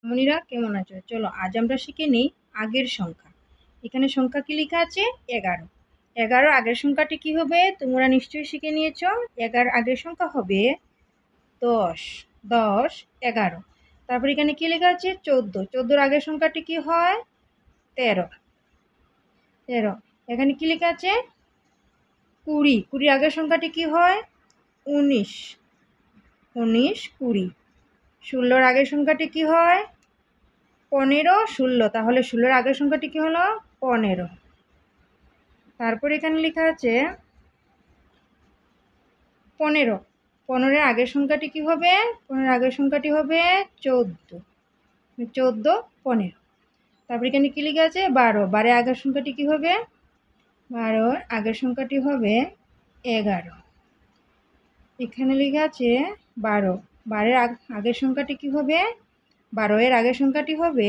মনিরা কেমন আছো? চলো আজ আমরা শিখে নিই আগের সংখ্যা। এখানে সংখ্যা কি লেখা আছে? 11। 11 আগের সংখ্যাটি কি হবে? তোমরা নিশ্চয়ই শিখে নিয়েছো। 11 আগের সংখ্যা হবে 10। 10 11। তারপর এখানে কি লেখা আছে? 14। 14 আগের সংখ্যাটি কি হয়? 13। 13। এখানে কি লেখা আছে? 20। 20 আগের সংখ্যাটি কি হয়? 19। 19 20। 16 আগের সংখ্যাটি কি হয়? 15 16। তাহলে 16 আগের সংখ্যাটি কি হলো? 15। তারপর এখানে লেখা আছে 15। 15 আগের সংখ্যাটি কি হবে? 15 আগের সংখ্যাটি হবে 14। 14 15। তারপর এখানে কি লেখা আছে? 12। 12 আগের সংখ্যাটি কি হবে? 12 আগের সংখ্যাটি হবে 11। এখানে লেখা আছে 12। 12 আগের সংখ্যাটি কি হবে? 12 এর আগের সংখ্যাটি হবে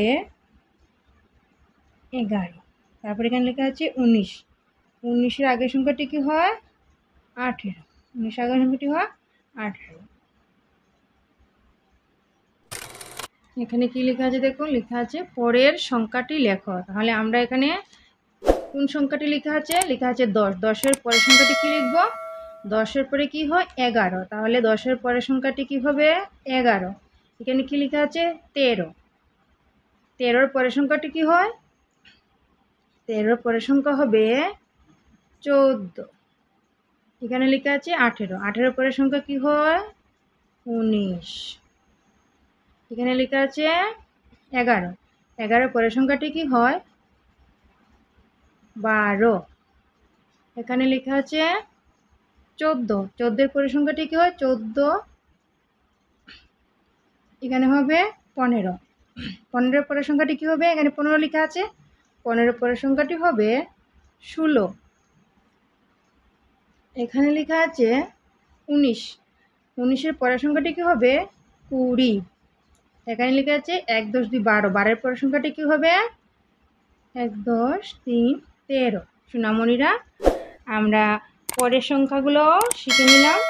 11। তারপর এখানে লেখা আছে 19। 19 এর আগের সংখ্যাটি কি হয়? 18। 19 আগের সংখ্যাটি হয় 18। এখানে কি লেখা আছে দেখুন, লেখা আছে পরের সংখ্যাটি লেখো। তাহলে আমরা এখানে কোন সংখ্যাটি লেখা আছে? লেখা আছে 10। 10-এর পরের সংখ্যাটি কি লিখব? 10-এর পরে কি হয়? 11। তাহলে 10-এর পরের সংখ্যাটি কি হবে? 11। এখানে কি লেখা আছে? 13। 13-এর পরের সংখ্যাটি কি হয়? 13-এর পরের সংখ্যা হবে 14। এখানে লেখা আছে 18। 18-এর পরের সংখ্যা কি হয়? 19। এখানে লেখা আছে 11। 11-এর পরের সংখ্যাটি কি হয়? 12। এখানে লেখা আছে 14। 14-এর পরের সংখ্যাটি কি হয়? 14। এখানে হবে 15। 15-এর পরের সংখ্যাটি কি হবে? এখানে 15 লেখা আছে। 15-এর পরের সংখ্যাটি হবে 16। এখানে লেখা আছে 19। 19-এর পরের সংখ্যাটি কি হবে? 20। এখানে লেখা আছে 1 10 2 12। 12-এর পরের সংখ্যাটি কি হবে? 1 10 3 13। সোনামণিরা, আমরা পরের সংখ্যাগুলো শিখে নিলাম।